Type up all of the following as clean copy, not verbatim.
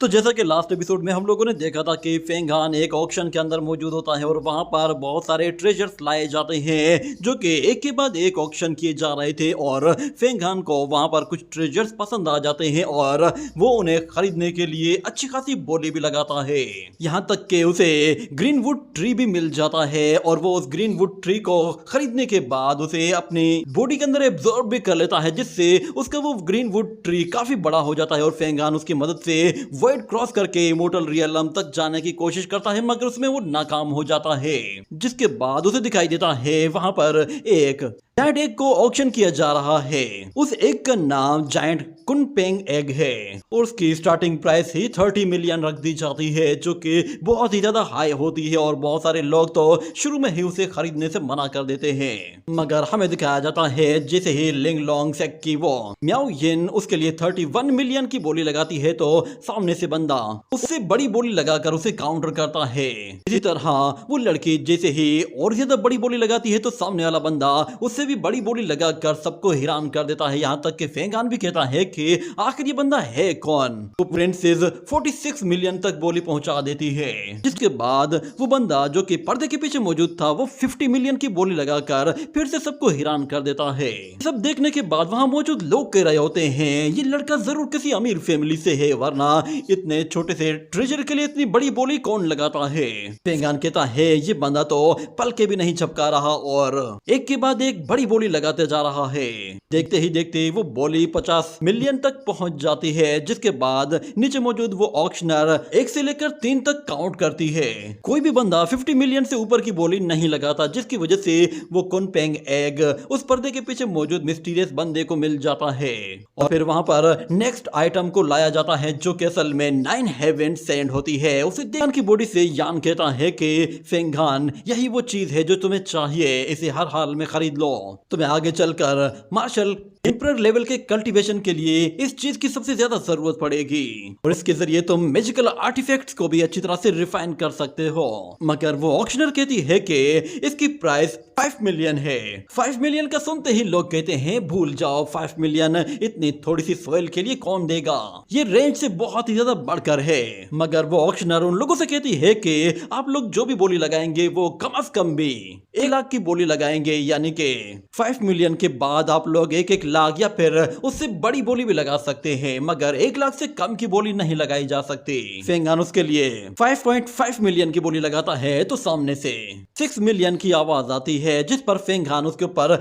तो जैसा कि लास्ट एपिसोड में हम लोगों ने देखा था कि फेंग हान एक ऑक्शन के अंदर मौजूद होता है और वहां पर बहुत सारे ट्रेजर्स लाए जाते हैं जो कि एक के बाद एक ऑक्शन किए जा रहे थे और फेंग हान को वहां पर कुछ ट्रेजर्स पसंद आ जाते हैं और वो उन्हें खरीदने के लिए अच्छी खासी बोली भी लगाता है। यहाँ तक कि उसे ग्रीनवुड ट्री भी मिल जाता है और वो उस ग्रीनवुड ट्री को खरीदने के बाद उसे अपनी बॉडी के अंदर एब्जॉर्ब भी कर लेता है, जिससे उसका वो ग्रीनवुड ट्री काफी बड़ा हो जाता है और फेंग हान उसकी मदद से वर्ल्ड क्रॉस करके इमोर्टल रियलम तक जाने की कोशिश करता है, मगर उसमें वो नाकाम हो जाता है। जिसके बाद उसे दिखाई देता है वहां पर एक जायंट एग को ऑक्शन किया जा रहा है। उस एग का नाम जायंट कुनपेंग एग है और उसकी स्टार्टिंग प्राइस ही 30 मिलियन रख दी जाती है, जो कि बहुत ही ज्यादा हाई होती है और बहुत सारे लोग तो शुरू में ही उसे खरीदने से मना कर देते हैं। मगर हमें दिखाया जाता है जैसे ही लिंग लोंग सेक की वो म्याओ यिन उसके लिए 31 मिलियन की बोली लगाती है तो सामने से बंदा उससे बड़ी बोली लगाकर उसे काउंटर करता है। इसी तरह वो लड़की जैसे ही और ज्यादा बड़ी बोली लगाती है तो सामने वाला बंदा उससे भी बड़ी बोली लगाकर सबको हैरान कर देता है। यहाँ तक कि फेंग हान भी कहता है कि आखिर ये बंदा है कौन। तो प्रिंसेस 46 मिलियन तक बोली पहुंचा देती है, जिसके बाद वो बंदा जो कि पर्दे के पीछे मौजूद था वो 50 मिलियन की बोली लगाकर फिर से सबको हैरान कर देता है। सब देखने के बाद वहां मौजूद लोग कह रहे होते हैं ये लड़का जरूर किसी अमीर फैमिली से है, वरना इतने छोटे से ट्रेजर के लिए इतनी बड़ी बोली कौन लगाता है। फेंग हान कहता है ये बंदा तो पल के भी नहीं झपका रहा और एक के बाद एक बड़ी बोली लगाते जा रहा है। देखते ही देखते वो बोली 50 मिलियन तक पहुंच जाती है, जिसके बाद नीचे मौजूद वो ऑक्शनर 1 से लेकर 3 तक काउंट करती है। कोई भी बंदा 50 मिलियन से ऊपर की बोली नहीं लगाता, जिसकी वजह से वो कुनपेंग एग उस पर्दे के पीछे मौजूद मिस्टीरियस बंदे को मिल जाता है और फिर वहां पर नेक्स्ट आइटम को लाया जाता है जो कि असल में 9 हेवन सैंड होती है। उसे यान की बॉडी से यान कहता है कि फेंग हान यही वो चीज है जो तुम्हें चाहिए, इसे हर हाल में खरीद लो। तुम्हें आगे चलकर मार्शल एम्परर लेवल के कल्टीवेशन के लिए इस चीज की सबसे ज्यादा जरूरत पड़ेगी और इसके जरिए तुम मैजिकल आर्टिफैक्ट्स को भी अच्छी तरह से रिफाइन कर सकते हो। मगर वो ऑक्शनर कहती है कि इसकी प्राइस 5 मिलियन है। 5 मिलियन का सुनते ही लोग कहते हैं भूल जाओ, 5 मिलियन इतनी थोड़ी सी सॉइल के लिए कौन देगा, ये रेंज से बहुत ही ज्यादा बढ़कर है। मगर वो ऑक्शनर उन लोगों से कहती है कि आप लोग जो भी बोली लगाएंगे वो कम से कम भी 1 लाख की बोली लगाएंगे, यानी कि 5 मिलियन के बाद आप लोग 1 लाख या फिर उससे बड़ी बोली भी लगा सकते हैं, मगर 1 लाख से कम की बोली नहीं लगाई जा सकती। फेंग हान उसके लिए 5.5 मिलियन की बोली लगाता है तो सामने से 6 मिलियन की आवाज आती है, जिस पर फेंग हान उसके ऊपर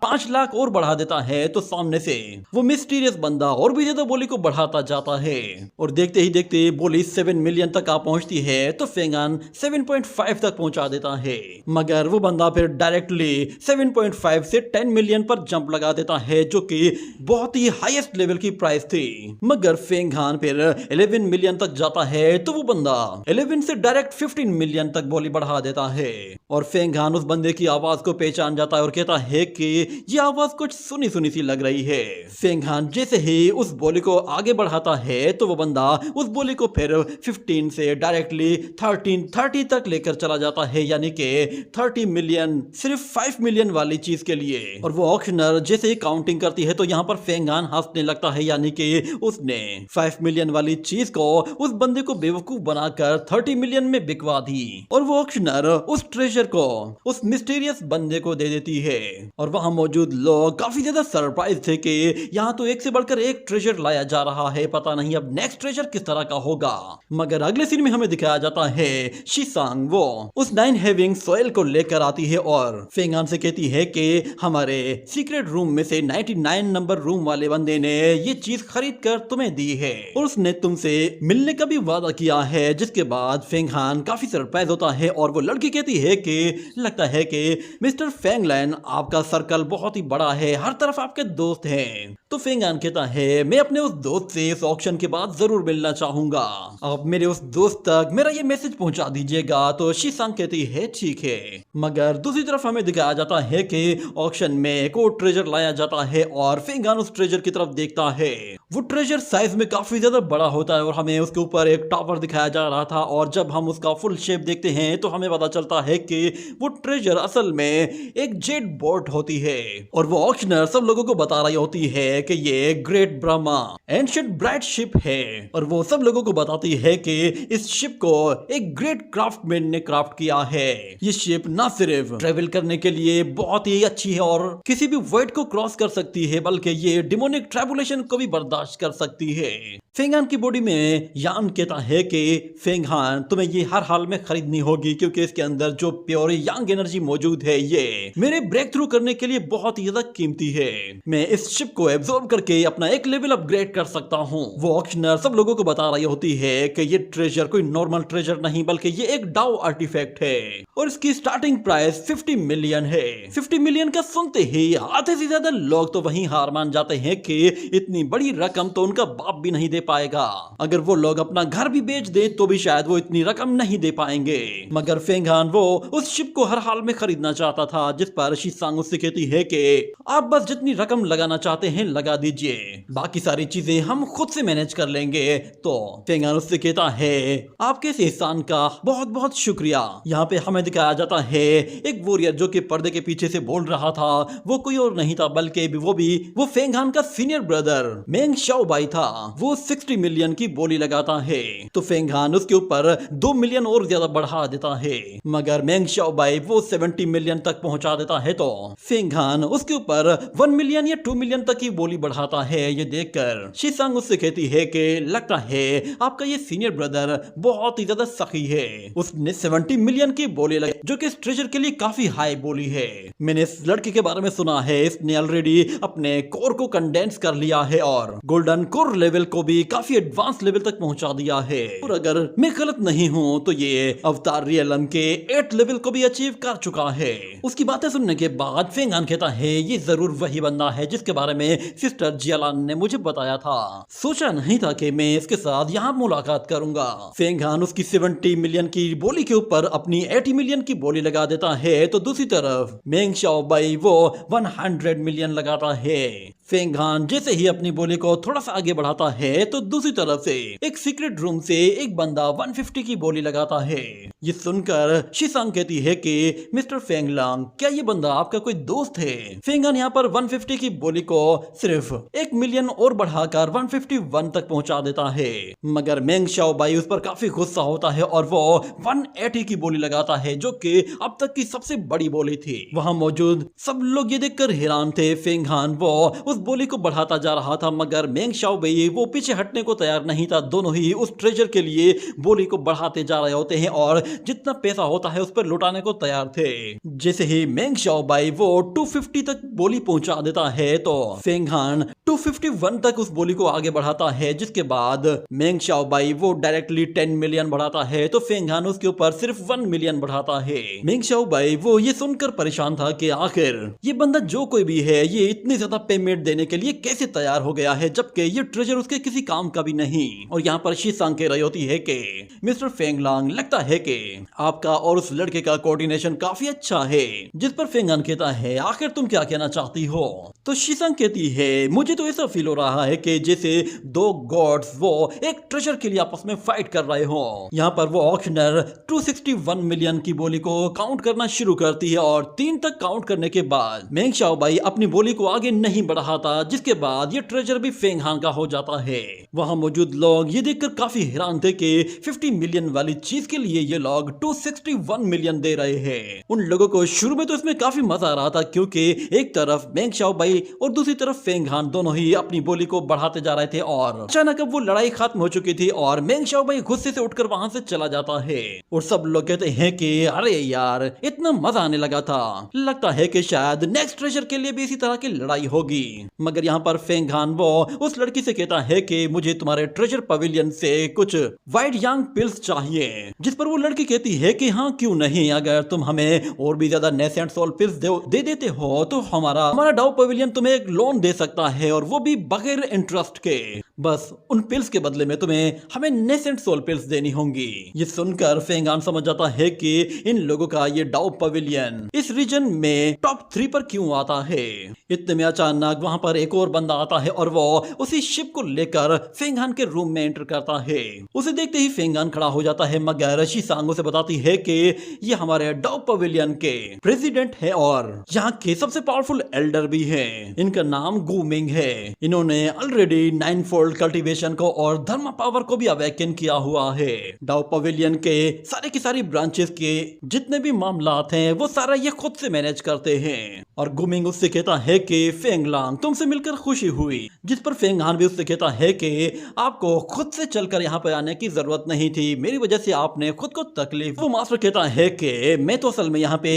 5 लाख और बढ़ा देता है तो सामने से वो मिस्टीरियस बंदा और भी ज्यादा बोली को बढ़ाता जाता है और देखते ही देखते बोली 7 मिलियन तक आ पहुंचती है तो फेंग हान 7.5 तक पहुंचा देता है। मगर वो बंदा फिर डायरेक्टली 7.5 से 10 मिलियन पर जंप लगा देता है, जो कि बहुत ही हाईएस्ट लेवल की प्राइस थी। मगर फेंग हान फिर 11 मिलियन तक जाता है तो वो बंदा 11 से डायरेक्ट 15 मिलियन तक बोली बढ़ा देता है और फेंग हान उस बंदे की आवाज को पहचान जाता है और कहता है कि ये आवाज कुछ सुनी सुनी सी लग रही है। फेंग हान जैसे ही उस बोली को आगे बढ़ाता है तो वो बंदा उस बोली को फिर 15 से डायरेक्टली 30 तक लेकर चला जाता है, यानी कि 30 मिलियन सिर्फ 5 मिलियन वाली चीज के लिए। और वो ऑक्शनर जैसे ही काउंटिंग करती है तो यहाँ पर फेंग हान हंसने लगता है, यानी कि उसने 5 मिलियन वाली चीज को उस बंदे को बेवकूफ बनाकर 30 मिलियन में बिकवा दी और वो ऑक्शनर उस ट्रेजर को उस मिस्टीरियस बंदे को दे देती है। और वहां मौजूद लोग काफी ज्यादा सरप्राइज थे कि यहाँ तो एक से बढ़कर एक ट्रेजर लाया जा रहा है, पता नहीं अब नेक्स्ट ट्रेजर किस तरह का होगा। मगर अगले सीन में हमें दिखाया जाता है शीसांग वो उस 9 हेविंग सॉइल को लेकर आती है और फेंग हान से कहती है कि हमारे सीक्रेट रूम में से 99 नंबर रूम वाले बंदे ने ये चीज खरीद कर तुम्हें दी है और उसने तुमसे मिलने का भी वादा किया है। जिसके बाद फेंग हान काफी सरप्राइज होता है और वो लड़की कहती है कि लगता है कि मिस्टर फेंग लैन आपका सर्कल बहुत ही बड़ा है, हर तरफ आपके दोस्त हैं। तो फेंग हान कहता है मैं अपने उस दोस्त से इस ऑक्शन के बाद जरूर मिलना चाहूंगा, आप मेरे उस दोस्त तक मेरा ये मैसेज पहुंचा दीजिएगा। तो शीसांग कहती है ठीक है। मगर दूसरी तरफ हमें दिखाया जाता है कि ऑक्शन में एक और ट्रेजर लाया जाता है और फेंग हान उस ट्रेजर की तरफ देखता है। वो ट्रेजर साइज में काफी ज्यादा बड़ा होता है और हमें उसके ऊपर एक टावर दिखाया जा रहा था और जब हम उसका फुल शेप देखते हैं तो हमें पता चलता है कि वो ट्रेजर असल में एक जेट बोट होती है और वो ऑक्शनर सब लोगों को बता रही होती है कि ये great Brahma ancient bright ship है और वो सब लोगों को बताती है कि इस शिप को एक ग्रेट क्राफ्टमैन ने क्राफ्ट किया है। ये शिप ना सिर्फ ट्रेवल करने के लिए बहुत ही अच्छी है और किसी भी वर्ड को क्रॉस कर सकती है, बल्कि ये डिमोनिक ट्रैबुलेशन को भी बर्दाश्त कर सकती है। फेंगहान की बॉडी में यान कहता है कि फेंगहान तुम्हें ये हर हाल में खरीदनी होगी क्योंकि इसके अंदर जो प्योर यांग एनर्जी मौजूद है ये मेरे ब्रेक थ्रू करने के लिए बहुत ही ज्यादा कीमती है। मैं इस शिप को एब्जॉर्ब करके अपना एक लेवल अपग्रेड कर सकता हूँ। वो ऑक्शनर सब लोगों को बता रही होती है कि ये ट्रेजर कोई नॉर्मल ट्रेजर नहीं बल्कि ये एक डाउ आर्टिफैक्ट है और इसकी स्टार्टिंग प्राइस 50 मिलियन है। 50 मिलियन का सुनते ही आधे से ज्यादा लोग तो वहीं हार मान जाते हैं कि इतनी बड़ी रकम तो उनका बाप भी नहीं दे पाएगा। अगर वो लोग अपना घर भी बेच दे तो भी शायद वो इतनी रकम नहीं दे पाएंगे। मगर फेंगहान वो उस शिप को हर हाल में खरीदना चाहता था, जिस पर शीसांग उससे कहती है कि आप बस जितनी रकम लगाना चाहते हैं लगा दीजिए, बाकी सारी चीजें हम खुद से मैनेज कर लेंगे। तो फेंगहान उससे कहता है आपके इस एहसान का बहुत बहुत शुक्रिया। यहाँ पे हमें दिखाया जाता है एक वॉरियर जो कि पर्दे के पीछे से बोल रहा था। वो कोई और नहीं था बल्कि वो फेंगहान का सीनियर ब्रदर मेंग शाओबाई था। वो 60 मिलियन की बोली लगाता है तो फेंगहान उसके ऊपर 2 मिलियन और ज्यादा बढ़ा देता है, मगर मेंग शाओबाई वो 70 मिलियन तक पहुंचा देता है। तो फेंगहान उसके ऊपर 1 मिलियन या 2 मिलियन तक की बोली बढ़ाता है। ये देखकर शीसांग उससे कहती है कि लगता है आपका ये सीनियर ब्रदर बहुत ही ज्यादा सखी है। उसने 70 मिलियन की बोली लगाई जो कि इस ट्रेजर के लिए काफी हाई बोली है। मैंने इस लड़के के बारे में सुना है, इसने ऑलरेडी अपने कोर को कंडेंस कर लिया है और गोल्डन कोर लेवल को भी काफी एडवांस लेवल तक पहुंचा दिया है और अगर मैं गलत नहीं हूं तो ये अवतार रियलम के 8 लेवल को भी अचीव कर चुका है। उसकी बातें सुनने के बाद फेंगहान कहता है ये जरूर वही बंदा है जिसके बारे में सिस्टर जियालान ने मुझे बताया था। सोचा नहीं था कि मैं इसके साथ यहाँ मुलाकात करूंगा। फेंगहान उसकी 70 मिलियन की बोली के ऊपर अपनी 80 मिलियन की बोली लगा देता है तो दूसरी तरफ मेंग शाओबाई वो 100 मिलियन लगाता है। फेंगहान जैसे ही अपनी बोली को थोड़ा सा आगे बढ़ाता है तो दूसरी तरफ से एक सीक्रेट रूम से एक बंदा 150 की बोली लगाता है। ये सुनकर शीसांग कहती है कि मिस्टर फेंगलांग क्या ये बंदा आपका कोई दोस्त है? फेंगहान यहाँ पर 150 की बोली को सिर्फ 1 मिलियन और बढ़ाकर 151 तक पहुंचा देता है, मगर मेंग शाओबाई उस पर काफी गुस्सा होता है और वो 180 की बोली लगाता है जो कि अब तक की सबसे बड़ी बोली थी। वहां मौजूद सब लोग ये देखकर हैरान थे। फेंगहान वो उस बोली को बढ़ाता जा रहा था मगर मेंग शाओबाई वो पीछे हटने को तैयार नहीं था। दोनों ही उस ट्रेजर के लिए बोली को बढ़ाते जा रहे होते हैं और जितना पैसा होता है उस पर लुटाने को तैयार थे। जैसे ही मेंग शाओबाई वो 250 तक बोली पहुंचा देता है तो फेंगहान 251 तक उस बोली को आगे बढ़ाता है, जिसके बाद मेंग शाओबाई वो डायरेक्टली 10 मिलियन बढ़ाता है तो फेंगहान उसके ऊपर सिर्फ 1 मिलियन बढ़ाता है। मेंग शाओबाई वो ये सुनकर परेशान था कि आखिर ये बंदा जो कोई भी है ये इतनी ज्यादा पेमेंट देने के लिए कैसे तैयार हो गया है जबकि ये ट्रेजर उसके किसी काम का भी नहीं। और यहाँ पर शीसांग कह रही होती है कि मिस्टर फेंगलांग लगता है कि आपका और उस लड़के का कोऑर्डिनेशन काफी अच्छा है, जिस पर फेंगहान कहता है आखिर तुम क्या कहना चाहती हो? तो शीसांग कहती है मुझे तो ऐसा फील हो रहा है कि जैसे दो गॉड्स वो एक ट्रेजर के लिए आपस में फाइट कर रहे हो। यहाँ पर वो ऑक्शनर 261 मिलियन की बोली को काउंट करना शुरू करती है और 3 तक काउंट करने के बाद मेंग शाओबाई अपनी बोली को आगे नहीं बढ़ाता, जिसके बाद ये ट्रेजर भी फेंगहान का हो जाता है। वहां मौजूद लोग ये देखकर काफी हैरान थे कि 50 मिलियन वाली चीज के लिए ये लोग 261 मिलियन दे रहे हैं। उन लोगों को शुरू में तो इसमें काफी मजा आ रहा था क्योंकि एक तरफ मेंग शाओबाई और दूसरी तरफ फेंगहान दोनों ही अपनी बोली को बढ़ाते जा रहे थे और अचानक अब वो लड़ाई खत्म हो चुकी थी और मेंग शाओबाई गुस्से से उठकर वहां से चला जाता है और सब लोग कहते हैं कि अरे यार इतना मजा आने लगा था, लगता है कि शायद नेक्स्ट ट्रेजर के लिए भी इसी तरह की लड़ाई होगी। मगर यहाँ पर फेंगहान वो उस लड़की से कहता है कि मुझे तुम्हारे ट्रेजर पवेलियन से कुछ वाइट यांग पिल्स चाहिए, जिस पर वो लड़की कहती है कि हाँ क्यों नहीं, अगर तुम हमें और भी ज्यादा नेसेंट सोल पिल्स दे देते हो तो हमारा डाउ पवेलियन तुम्हें एक लोन दे सकता है और वो भी बगैर इंटरेस्ट के। बस उन पिल्स के बदले में तुम्हें हमें नेसेंट सोल पिल्स देनी होंगी। ये सुनकर फेंगान समझ जाता है कि इन लोगों का ये डाउ पवेलियन इस रीजन में टॉप 3 पर क्यों आता है। इतने में अचानक वहां पर एक और बंदा आता है और वो उसी शिप को लेकर फेंगान के रूम में एंटर करता है। उसे देखते ही फेंगान खड़ा हो जाता है, मगर शीसांग उसे बताती है कि ये हमारे डाउ पवेलियन के प्रेसिडेंट है और यहाँ के सबसे पावरफुल एल्डर भी है। इनका नाम गुमिंग है। इन्होंने ऑलरेडी 9 फोल्ड कल्टीवेशन को और धर्म पावर को भी अवेकन किया हुआ है। डाउ पवेलियन के सारे की सारी ब्रांचेस के जितने भी मामलात हैं वो सारा ये खुद से मैनेज करते हैं। और गुमिंग उससे कहता है कि फेंगलांग तुमसे मिलकर खुशी हुई, जिस पर फेंगहान भी उससे कहता है कि आपको खुद से चलकर यहाँ पे आने की जरूरत नहीं थी, मेरी वजह से आपने खुद को तकलीफ। वो मास्टर कहता है कि मैं तो असल में यहाँ पे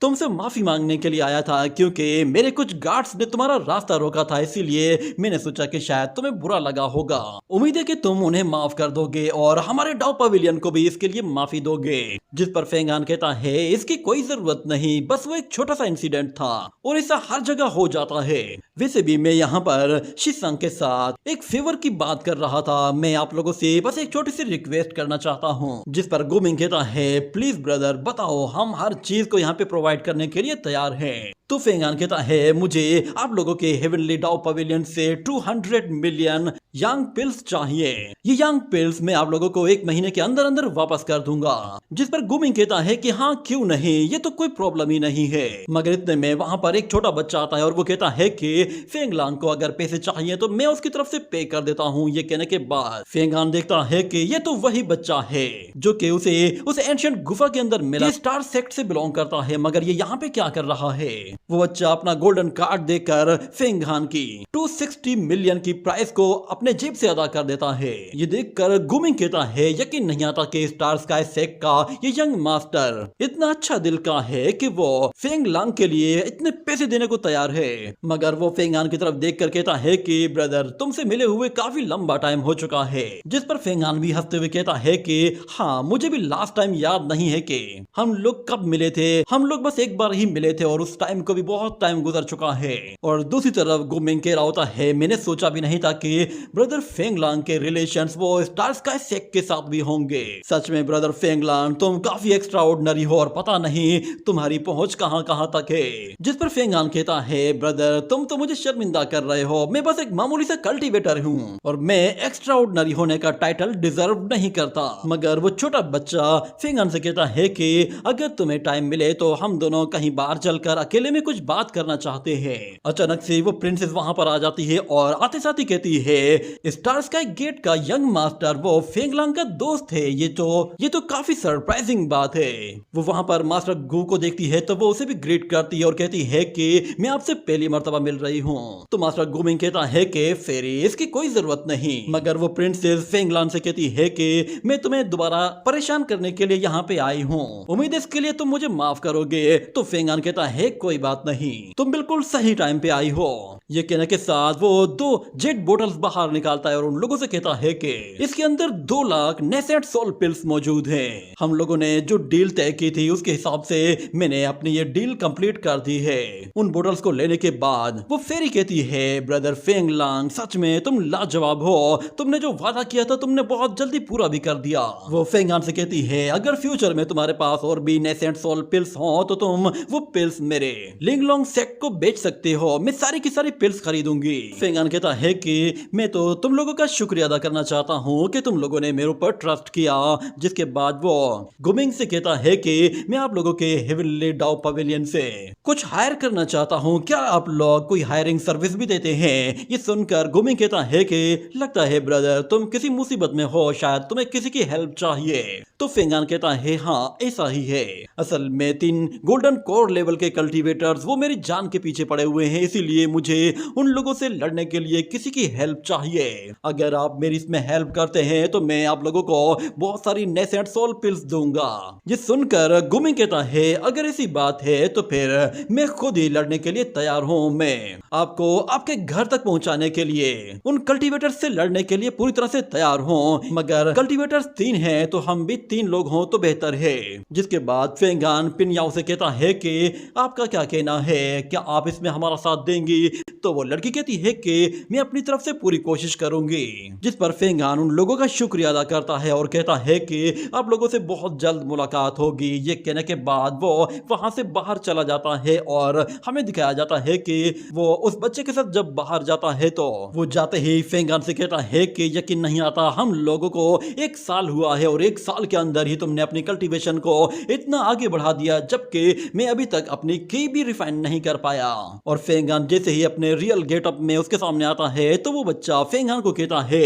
तुमसे माफी मांगने के लिए आया था, क्योंकि मेरे कुछ गार्ड्स ने तुम्हारा रास्ता रोका था, इसीलिए मैंने सोचा कि शायद तुम्हें बुरा लगा होगा। उम्मीद है कि तुम उन्हें माफ कर दोगे और हमारे डाउ पवेलियन को भी इसके लिए माफी दोगे। जिस पर फेंगान कहता है इसकी कोई जरूरत नहीं, बस वो एक छोटा सा इंसिडेंट था और ऐसा हर जगह हो जाता है। वैसे भी मैं यहाँ पर शीसांग के साथ एक फेवर की बात कर रहा था, मैं आप लोगों से बस एक छोटी सी रिक्वेस्ट करना चाहता हूँ। जिस पर गुमिंग कहता है प्लीज ब्रदर बताओ, हम हर चीज को यहाँ पे प्रोवाइड करने के लिए तैयार हैं। तो फेंगान कहता है मुझे आप लोगों के हेवनली डाउ पवेलियन से 200 मिलियन यंग पिल्स चाहिए। ये यंग पिल्स मैं आप लोगों को 1 महीने के अंदर अंदर वापस कर दूंगा। जिस पर गुमिंग कहता है कि हाँ क्यों नहीं, ये तो कोई प्रॉब्लम ही नहीं है। मगर इतने में वहां पर एक छोटा बच्चा आता है और वो कहता है कि फेंगलांग को अगर पैसे चाहिए तो मैं उसकी तरफ से पे कर देता हूँ। ये कहने के बाद फेंगान देखता है कि ये तो वही बच्चा है जो कि उसे एंशिएंट गुफा के अंदर मिला, स्टार सेक्ट से बिलोंग करता है। मगर ये यहाँ पे क्या कर रहा है? वो बच्चा अपना गोल्डन कार्ड देकर फेंगहान की 260 मिलियन की प्राइस को अपने जेब से अदा कर देता है। ये देखकर गुमिंग कहता है यकीन नहीं आता कि स्टार स्काई सेक्ट का ये यंग मास्टर इतना अच्छा दिल का है कि वो फेंगलांग के लिए इतने पैसे देने को तैयार है। मगर वो फेंगहान की तरफ देखकर कहता है कि ब्रदर तुमसे मिले हुए काफी लंबा टाइम हो चुका है। जिस पर फेंगहान भी हंसते हुए कहता है कि हाँ मुझे भी लास्ट टाइम याद नहीं है कि हम लोग कब मिले थे, हम लोग बस एक बार ही मिले थे और उस टाइम को भी बहुत टाइम गुजर चुका है। और दूसरी तरफ गुमिंग कह रहा होता है मैंने सोचा भी नहीं था कि ब्रदर फेंगलांग के रिलेशंस वो स्टार स्काई सेक्ट के साथ भी होंगे। सच में ब्रदर फेंगलांग तुम काफी एक्स्ट्रा ऑर्डिनरी हो और पता नहीं तुम्हारी पहुंच कहां कहां तक है। जिस पर फेंगलांग कहता है ब्रदर तुम तो मुझे शर्मिंदा कर रहे हो, मैं बस एक मामूली सा कल्टीवेटर हूँ और मैं एक्स्ट्रा ऑर्डिनरी होने का टाइटल डिजर्व नहीं करता। मगर वो छोटा बच्चा फेंगहान से कहता है कि अगर तुम्हें टाइम मिले तो हम दोनों कहीं बाहर चलकर अकेले में कुछ बात करना चाहते हैं। अचानक से वो प्रिंसेस वहां पर आ जाती है और आते साथ ही कहती है स्टार स्काई गेट का यंग मास्टर वो फेंगलांग का दोस्त है। ये तो काफी सरप्राइजिंग बात है। वो वहां पर मास्टर गु को देखती है तो वो उसे भी ग्रीट करती है और कहती है कि मैं आपसे पहली मर्तबा मिल रही हूँ। तो मास्टर गुमिंग कहता है कि फेरी इसकी कोई जरूरत नहीं। मगर वो प्रिंसेस फेंगलांग से कहती है कि मैं तुम्हें दोबारा परेशान करने के लिए यहाँ पे आई हूँ, उम्मीद है इसके लिए तुम मुझे माफ करोगे। तो फेंगान कहता है कोई बात नहीं, तुम बिल्कुल सही टाइम पे आई हो। ये कहने के साथ वो 2 जेट बोटल्स बाहर निकालता है और उन लोगों से कहता है कि इसके अंदर 2 लाख नेसेंट सोल पिल्स मौजूद हैं। हम लोगों ने जो डील तय की थी उसके हिसाब से मैंने अपनी ये डील कंप्लीट कर दी है। उन बोटल्स को लेने के बाद वो फेरी कहती है ब्रदर फेंगलांग सच में तुम लाजवाब हो, तुमने जो वादा किया था तुमने बहुत जल्दी पूरा भी कर दिया। वो फेंगान से कहती है अगर फ्यूचर में तुम्हारे पास और भी नेसेंट सोल पिल्स हो तो तुम वो पिल्स मेरे लिंगलोंग सेक्ट को बेच सकते हो, मैं सारी की सारी पिल्स खरीदूंगी। फेंगान कहता है कि मैं तो तुम लोगों का शुक्रिया अदा करना चाहता हूँ कि तुम लोगों ने मेरे ऊपर ट्रस्ट किया। जिसके बाद वो गुमिंग से कहता है कि मैं आप लोगों के हेवनली डाउ पवेलियन से कुछ हायर करना चाहता हूँ, क्या आप लोग कोई हायरिंग सर्विस भी देते हैं? ये सुनकर गुमिंग कहता है कि लगता है ब्रदर तुम किसी मुसीबत में हो, शायद तुम्हें किसी की हेल्प चाहिए। तो फेंगान कहता है हाँ ऐसा ही है, असल में 3 गोल्डन कोर लेवल के कल्टीवेटर्स वो मेरी जान के पीछे पड़े हुए हैं, इसीलिए मुझे उन लोगों से लड़ने के लिए किसी की हेल्प चाहिए। अगर आप मेरी इसमें हेल्प करते हैं तो मैं आप लोगों को बहुत सारी नेसेंट सोल पिल्स दूंगा। ये सुनकर गुमिंग कहता है अगर ऐसी बात है तो फिर मैं खुद ही लड़ने के लिए तैयार हूँ। मैं आपको आपके घर तक पहुंचाने के लिए उन कल्टीवेटर्स से लड़ने के लिए पूरी तरह से तैयार हूँ, मगर कल्टीवेटर्स 3 हैं तो हम भी 3 लोग हों तो बेहतर है। जिसके बाद फेंगान पिनयाओ से कहता है कि आपका क्या कहना है, क्या आप इसमें हमारा साथ देंगी? तो वो लड़की कहती है कि मैं अपनी तरफ से पूरी कोशिश करूंगी। जिस पर फेंगान उन लोगों का शुक्रिया अदा करता है और कहता है कि आप लोगों से बहुत जल्द मुलाकात होगी। ये कहने के बाद वो वहां से बाहर चला जाता है और हमें दिखाया जाता है कि वो उस बच्चे के साथ जब बाहर जाता है तो वो जाते ही फेंगान से कहता है कि यकीन नहीं आता, हम लोगों को 1 साल हुआ है और 1 साल के अंदर ही तुमने अपनी कल्टीवेशन को इतना आगे बढ़ा दिया, जबकि मैं अभी तक अपनी की भी रिफाइन नहीं कर पाया। और फेंगान जैसे ही अपने रियल गेटअप में उसके सामने आता है तो वो बच्चा फेंगान को कहता है,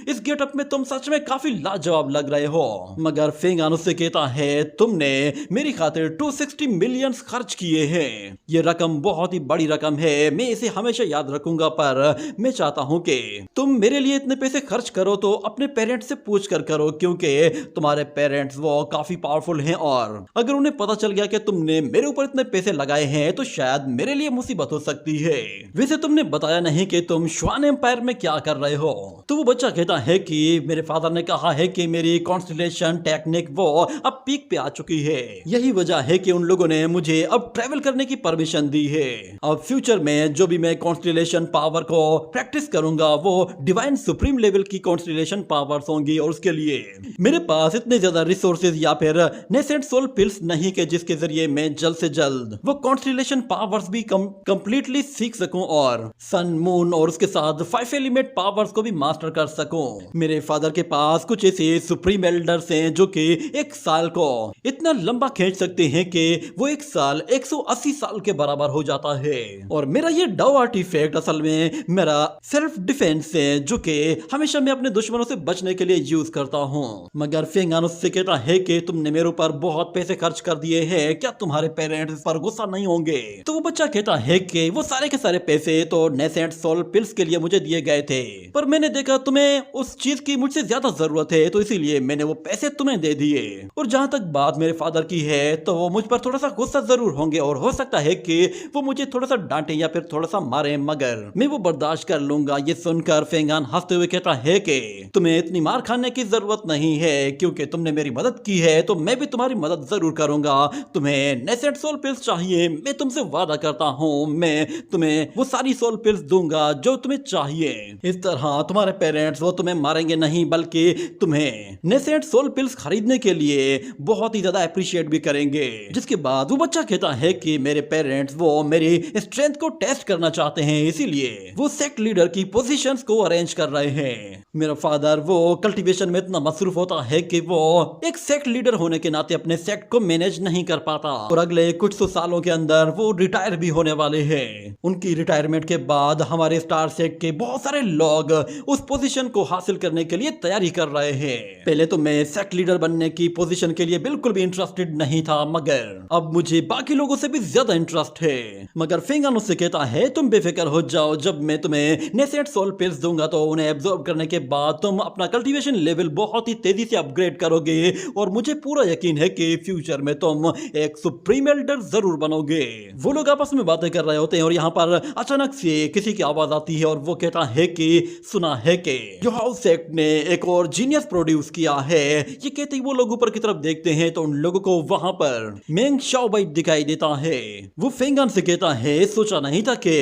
इस गेटअप में तुम सच में काफी लाजवाब लग रहे हो। मगर फेंगान उससे कहता है, तुमने मेरी खातिर 260 मिलियन खर्च किए हैं। ये रकम बहुत ही बड़ी रकम है, मैं इसे हमेशा याद रखूंगा, पर मैं चाहता हूं कि तुम मेरे लिए इतने पैसे खर्च करो तो अपने पेरेंट्स से पूछ कर करो, क्योंकि तुम्हारे पेरेंट्स वो काफी पावरफुल हैं और अगर उन्हें पता चल गया कि तुमने मेरे ऊपर इतने पैसे लगाए हैं तो शायद मेरे लिए मुसीबत हो सकती है। वैसे तुमने बताया नहीं कि तुम श्वान एम्पायर में क्या कर रहे हो। तो वो बच्चा कहता है कि मेरे फादर ने कहा है कि मेरी कॉन्स्टलेशन टेक्निक वो अब पीक पे आ चुकी है। यही वजह है कि उन लोगों ने मुझे अब ट्रेवल करने की परमिशन दी है। अब फ्यूचर में जो भी मैं कॉन्स्टलेशन पावर को प्रैक्टिस करूंगा वो डिवाइन सुप्रीम लेवल की कॉन्स्टलेशन पावर्स होंगी और उसके लिए मेरे पास इतने ज्यादा रिसोर्सेज या फिर नेसेंट सोल पिल्स नहीं के जिसके जरिए मैं जल्द से जल्द वो कॉन्स्टलेशन पावर्स भी कंप्लीटली सीख सकूं और सन मून और उसके साथ 5 एलिमेंट पावर्स को भी मास्टर कर सकूं। मेरे फादर के पास कुछ ऐसे सुप्रीम एल्डर्स हैं जो कि 1 साल को इतना लंबा खींच सकते हैं कि वो 1 साल 180 साल के बराबर हो जाता है। और मेरा ये डाउ आर्टिफैक्ट असल में मेरा सेल्फ डिफेंस है जो कि हमेशा मैं अपने दुश्मनों से बचने के लिए यूज करता हूँ। मगर फेंगान उससे कहता है कि तुमने मेरे ऊपर बहुत पैसे खर्च कर दिए हैं, क्या तुम्हारे पेरेंट्स पर गुस्सा नहीं होंगे। तो वो बच्चा कहता है कि वो सारे के सारे पैसे तो नेसेंट सोल पिल्स के लिए मुझे दिए गए थे, पर मैंने देखा तुम्हें उस चीज की मुझसे ज्यादा जरूरत है तो इसीलिए मैंने वो पैसे तुम्हें दे दिए। और जहां तक बात मेरे फादर की है तो वो मुझ पर थोड़ा सा गुस्सा जरूर होंगे और हो सकता है कि वो मुझे थोड़ा सा डांटे या फिर थोड़ा सा मारे, मगर मैं वो बर्दाश्त कर लूंगा। ये सुनकर फेंगान हंसते हुए कहता है कि तुम्हें इतनी मार खाने की जरूरत नहीं है, क्योंकि तुमने मेरी मदद की है तो मैं भी तुम्हारी मदद जरूर करूंगा। तुम्हें नेसेंट सोल पिल्स चाहिए, मैं तुमसे वादा करता हूँ मैं तुम्हें वो सारी सोल पिल्स दूंगा जो तुम्हें चाहिए। इस तरह तुम्हारे पेरेंट्स वो तुम्हें मारेंगे नहीं, बल्कि तुम्हें नेसेंट सोल पिल्स खरीदने के लिए बहुत ही ज्यादा अप्रिशिएट भी करेंगे। जिसके बाद वो बच्चा कहता है कि मेरे पेरेंट्स वो मेरी स्ट्रेंथ को टेस्ट करना चाहते हैं, इसीलिए वो सेक्ट लीडर की पोजीशंस को अरेंज कर रहे हैं। मेरा फादर वो कल्टीवेशन में इतना मसरूफ होता है कि वो एक सेक्ट लीडर होने के नाते अपने सेक्ट को मैनेज नहीं कर पाता और अगले कुछ 100 सालों के अंदर वो रिटायर भी होने वाले हैं। उनकी रिटायरमेंट के बाद हमारे स्टार सेक्ट के बहुत सारे लोग उस पोजीशन को हासिल करने के लिए तैयारी कर रहे हैं। पहले तो मैं सेक्ट लीडर बनने की पोजीशन के लिए बिल्कुल भी इंटरेस्टेड नहीं था, मगर अब मुझे बाकी लोगों से भी ज्यादा इंटरेस्ट है। मगर फेंगान उससे कहता है तुम बेफिक्र हो जाओ, जब मैं तुम्हें नेसेंट सोल पिल्स दूंगा तो उन्हें एब्जॉर्ब करने के बाद तुम अपना कल्टीवेशन लेवल बहुत ही तेजी से अपग्रेड करोगे और मुझे पूरा यकीन है कि फ्यूचर में तुम एक सुप्रीम एल्डर जरूर बनोगे। वो लोग आपस में बातें कर रहे होते हैं और यहाँ पर अचानक से किसी की आवाज आती है और वो कहता है कि सुना है कि जो हाउस सेक्ट ने एक और जीनियस प्रोड्यूस किया है। ये कहते ही वो लोग ऊपर की तरफ देखते हैं तो उन लोगों को वहां पर मेंग शाओबाई दिखाई देता है। वो फेंगान से कहता है सोचा नहीं था कि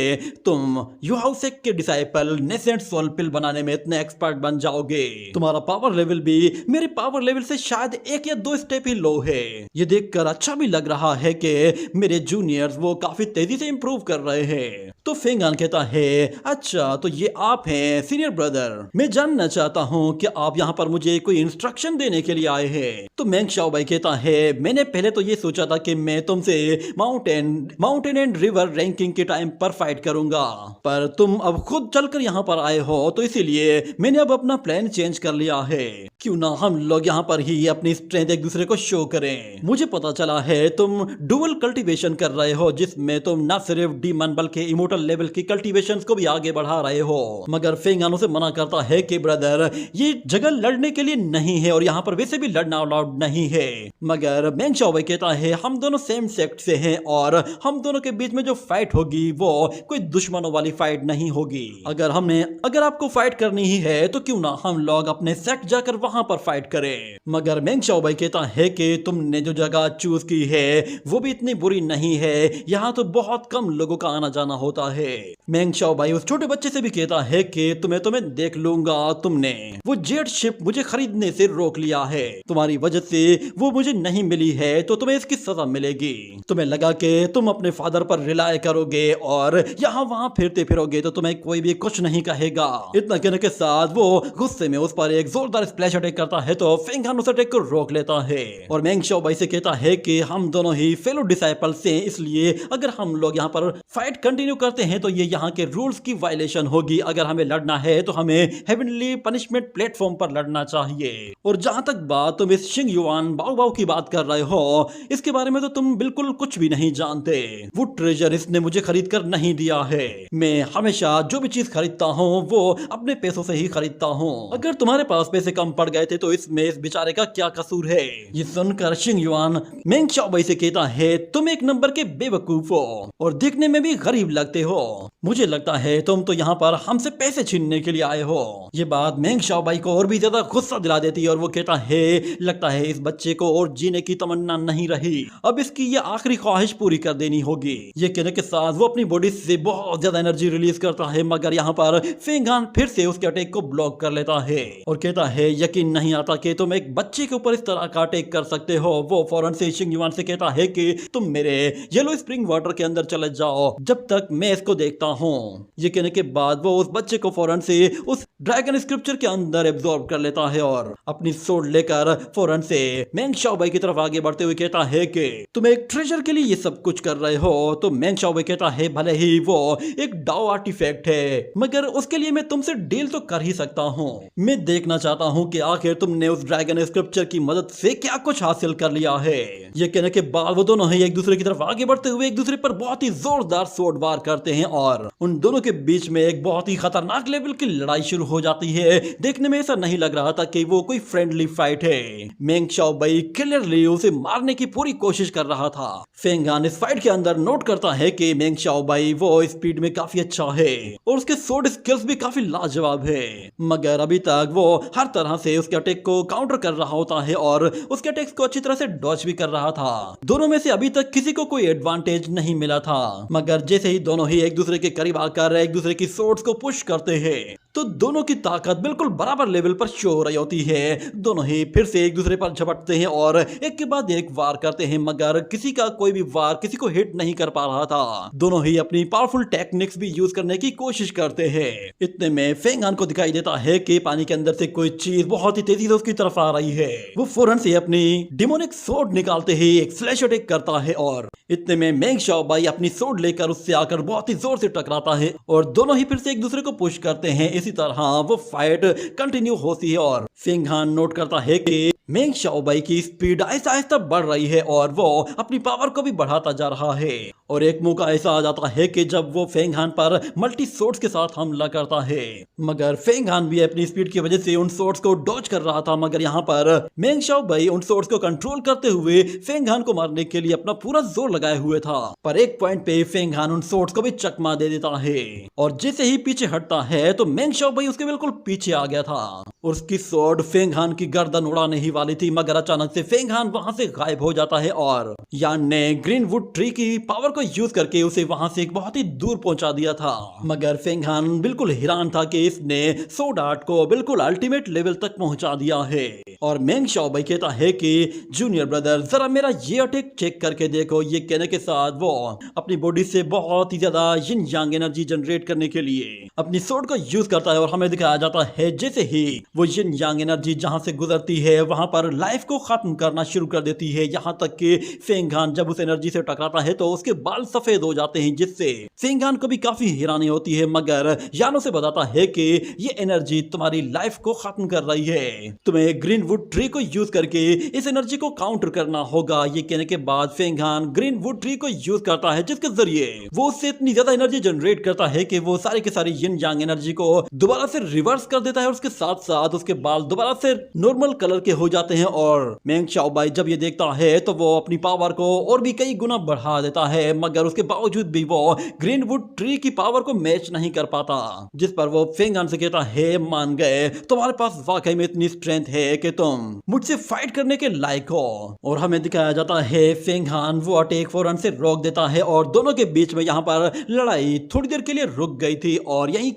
तुम यू हाउस सेक्ट के डिसाइपल नेसेंट सोल पिल बनाने में इतने एक्सपर्ट बन जाओगे। तुम्हारा पावर लेवल भी मेरे पावर लेवल से शायद 1 या 2 स्टेप ही लो है। ये देखकर अच्छा भी लग रहा है कि मेरे जूनियर्स वो काफी तेजी से इंप्रूव कर रहे हैं। तो फेंगान कहता है अच्छा तो ये आप हैं सीनियर ब्रदर, मैं जानना चाहता हूँ कि आप यहाँ पर मुझे कोई इंस्ट्रक्शन देने के लिए आए हैं। तो मेंग शाओबाई कहता है मैंने पहले तो ये सोचा था कि मैं तुमसे माउंटेन एंड रिवर रैंकिंग के टाइम पर फाइट करूंगा, पर तुम अब खुद चलकर यहाँ पर आए हो तो इसीलिए मैंने अब अपना प्लान चेंज कर लिया है। क्यों ना हम लोग यहाँ पर ही अपनी स्ट्रेंथ एक दूसरे को शो करें। मुझे पता चला है तुम डुअल कल्टीवेशन कर रहे हो, जिसमें तुम न सिर्फ डीमन बल्कि इमोर्टल लेवल की कल्टीवेशंस को भी आगे बढ़ा रहे हो। मगर फेंगान उसे मना करता है कि ब्रदर ये जगह लड़ने के लिए नहीं है और यहाँ पर वैसे भी लड़ना अलाउड नहीं है। मगर मेंग शाओबाई कहता है हम दोनों सेम सेक्ट से हैं और हम दोनों के बीच में जो फाइट होगी वो कोई दुश्मनों वाली फाइट नहीं होगी। अगर आपको फाइट करनी ही है तो क्यों ना हम लोग अपने सेक्ट जाकर वहां पर फाइट करें। मगर मेंग शाओबाई कहता है कि तुमने जो जगह चूज की है वो भी इतनी बुरी नहीं है, यहाँ तो बहुत कम लोगों का आना जाना होता देता है। मेंग शाओबाई उस छोटे बच्चे से भी कहता है कि तुम्हें देख लूंगा, तुमने वो जेट शिप मुझे खरीदने से रोक लिया है, तुम्हारी वजह से वो मुझे नहीं मिली है, तो तुम्हें इसकी सजा मिलेगी। तुम्हें लगा कि तुम अपने फादर पर रिलाय करोगे और यहाँ वहाँ फिरते फिरोगे तो तुम्हें कोई भी कुछ नहीं कहेगा। इतना कहने के साथ वो गुस्से में उस पर एक जोरदार स्प्लैश अटैक करता है तो फेंग हान उस अटैक को रोक लेता है और मेंग शाओबाई से कहता है कि हम दोनों ही फेलो डिसाइपल्स हैं, इसलिए अगर हम लोग यहाँ पर फाइट कंटिन्यू करते हैं तो ये यहाँ के रूल्स की वायलेशन होगी। अगर हमें लड़ना है तो हमें हेवनली पनिशमेंट प्लेटफॉर्म पर लड़ना चाहिए। और जहां तक बात तुम इस शिंग युआन बाओ बाओ की बात कर रहे हो, इसके बारे में तो तुम बिल्कुल कुछ भी नहीं जानते। वो ट्रेजर इसने मुझे खरीद कर नहीं दिया है। मैं हमेशा जो भी चीज खरीदता हूँ वो अपने पैसों से ही खरीदता हूँ। अगर तुम्हारे पास पैसे कम पड़ गए थे तो इसमें इस बेचारे का क्या कसूर है। ये सुनकर शिंग युआन मेंग शाओबाई से कहता है तुम एक नंबर के बेवकूफ हो और दिखने में भी गरीब लगते हो। मुझे लगता है तुम तो यहाँ पर हमसे पैसे छीनने के लिए आए हो। ये बात मेंग शाओबाई को और भी ज्यादा गुस्सा दिला देती है और वो कहता है लगता है इस बच्चे को और जीने की तमन्ना नहीं रही, अब इसकी ये आखिरी ख्वाहिश पूरी कर देनी होगी। ये कहने के साथ वो अपनी बॉडी से बहुत ज्यादा एनर्जी रिलीज करता है, मगर यहाँ पर फेंग हान फिर से उसके अटैक को ब्लॉक कर लेता है और कहता है यकीन नहीं आता कि तुम एक बच्चे के ऊपर इस तरह का अटैक कर सकते हो। वो फौरन से शिंग युआन से कहता है कि तुम मेरे येलो स्प्रिंग वाटर के अंदर चले जाओ जब तक मैं इसको देखता हूँ। ये कहने के बाद वो उस बच्चे को फौरन से उस ड्रैगन स्क्रिप्चर के अंदर एब्जॉर्ब कर लेता है और अपनी सोड लेकर फौरन से मेंग शाओबाई की तरफ आगे बढ़ते हुए कहता है कि तुम एक ट्रेजर के लिए ये सब कुछ कर रहे हो। तो मेंग शाओबाई कहता है भले ही वो एक डाओ आर्टिफैक्ट है, मगर उसके लिए मैं तुमसे डील तो कर ही सकता हूँ। मैं देखना चाहता हूँ कि आखिर तुमने उस ड्रैगन स्क्रिप्चर की मदद से क्या कुछ हासिल कर लिया है। ये कहने के बाद वो दोनों ही एक दूसरे की तरफ आगे बढ़ते हुए एक दूसरे पर बहुत ही जोरदार सोड वार करते हैं और उन दोनों के बीच में एक बहुत ही खतरनाक लेवल की लड़ाई शुरू हो जाती है। देखने में ऐसा नहीं लग रहा था कि वो कोई फ्रेंडली फाइट है। मेंग शाओबाई क्लियरली उसे मारने की पूरी कोशिश कर रहा था। फेंग हान इस फाइट के अंदर नोट करता है कि मेंग शाओबाई वो स्पीड में काफी अच्छा है और उसके सोड स्किल्स भी काफी लाजवाब है, मगर अभी तक वो हर तरह से उसके अटैक को काउंटर कर रहा होता है और उसके अटैक्स को अच्छी तरह से डॉज भी कर रहा था। दोनों में से अभी तक किसी को कोई एडवांटेज नहीं मिला था, मगर जैसे ही दोनों ही एक दूसरे के करीब आकर एक दूसरे की सोर्ड्स को पुश करते हैं तो दोनों की ताकत बिल्कुल बराबर लेवल पर शो हो रही होती है। दोनों ही फिर से एक दूसरे पर झपटते हैं और एक के बाद एक वार करते हैं, मगर किसी का कोई भी वार किसी को हिट नहीं कर पा रहा था। दोनों ही अपनी पावरफुल टेक्निक्स भी यूज करने की कोशिश करते हैं। इतने में फेंग हान को दिखाई देता है कि पानी के अंदर से कोई चीज बहुत ही तेजी से उसकी तरफ आ रही है। वो फौरन से अपनी डिमोनिक सोड निकालते ही एक फ्लैश अटैक करता है और इतने में मेंग शाओबाई अपनी सोड लेकर उससे आकर बहुत ही जोर से टकराता है और दोनों ही फिर से एक दूसरे को पुश करते हैं। इसी तरह वो फाइट कंटिन्यू होती है और फेंग हान नोट करता है कि मेंग शाओबाई की स्पीड आहिस्ता आहिस्ता बढ़ रही है और वो अपनी पावर को भी बढ़ाता जा रहा है। और एक मौका ऐसा आ जाता है कि जब वो फेंग हान पर मल्टी सोर्ड्स के साथ हमला करता है, मगर फेंग हान भी अपनी स्पीड की वजह से उन सोर्ड्स को डॉज कर रहा था, मगर यहाँ पर मेंग शाओबाई उन सोर्ड्स को कंट्रोल करते हुए फेंग हान को मारने के लिए अपना पूरा जोर लगाए हुए था। पर एक पॉइंट पे फेंग हान उन सोर्ड्स को भी चकमा दे देता है और जैसे ही पीछे हटता है तो मेंग शाओबाई उसके बिल्कुल पीछे आ गया था और उसकी सोर्ड फेंग हान की गर्दन उड़ाने ही वाली थी, मगर अचानक से फेंग हान वहां से गायब हो जाता है और यान ने ग्रीनवुड ट्री की पावर को यूज करके उसे वहां से एक बहुत ही दूर पहुंचा दिया था। मगर फेंग हान बिल्कुल हैरान था कि इसने सोड आर्ट को बिल्कुल अल्टीमेट लेवल तक पहुंचा दिया है। और मेंग शाओबाई कहता है कि जूनियर ब्रदर जरा मेरा ये अटैक चेक करके देखो। ये कहने के साथ वो अपनी बॉडी से बहुत ही ज्यादा यिन यांग एनर्जी जनरेट करने के लिए अपनी सोड को यूज करता है और हमें दिखाया जाता है जैसे ही वो यिन यांग एनर्जी जहां से गुजरती है वहां पर लाइफ को खत्म करना शुरू कर देती है। यहाँ तक कि फेंग हान जब उस एनर्जी से टकराता है तो उसके बाल सफेद हो जाते हैं, जिससे फेंग हान को भी काफी हैरानी होती है, मगर यानो से बताता है कि ये एनर्जी तुम्हारी लाइफ को खत्म कर रही है, तुम्हें ग्रीनवुड ट्री को यूज करके इस एनर्जी को काउंटर करना होगा। ये कहने के बाद फेंग हान ग्रीनवुड ट्री को यूज करता है जिसके जरिए वो उससे इतनी ज्यादा एनर्जी जनरेट करता है कि वो सारी की सारी यिन यांग एनर्जी को दोबारा से रिवर्स कर देता है और उसके साथ साथ उसके बाल दोबारा से नॉर्मल कलर के हो जाते हैं। और मेंग शाओबाई जब ये देखता है तो वो अपनी पावर को और भी कई गुना बढ़ा देता है, मगर उसके बावजूद भी वो ग्रीनवुड ट्री की पावर को मैच नहीं कर पाता। जिस पर वो फेंगान से कहता है, मान गए, तुम्हारे पास वाकई में इतनी स्ट्रेंथ है कि तुम मुझसे फाइट करने के लायक हो। और हमें दिखाया जाता है फेंगान वो अटैक फौरन से रोक देता है और दोनों के बीच में यहाँ पर लड़ाई थोड़ी देर के लिए रुक गई थी और यहीं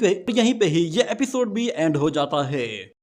पे ही ये एपिसोड भी एंड हो जाता है।